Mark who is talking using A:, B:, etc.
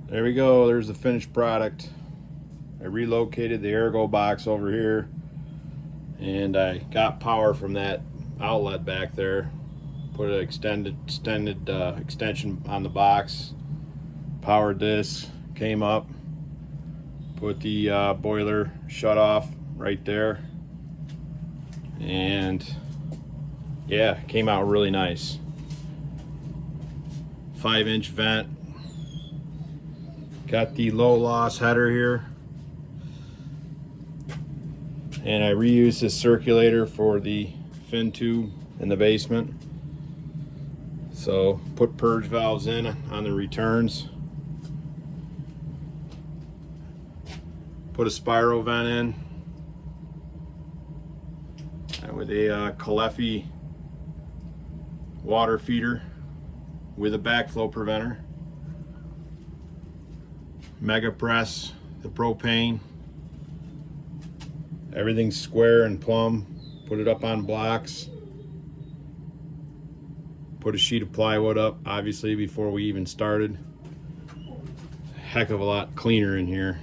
A: There we go, there's the finished product. I relocated the ergo box over here, and I got power from that outlet back there. Put an extension on the box, powered this, came up, put the boiler shut off right there, and yeah, came out really nice. 5-inch vent. Got the low loss header here, and I reused this circulator for the fin tube in the basement. So put purge valves in on the returns. Put a spiral vent in, and with a Caleffi water feeder with a backflow preventer. Mega press the propane. Everything's square and plumb. Put it up on blocks. Put a sheet of plywood up, obviously, before we even started. Heck of a lot cleaner in here.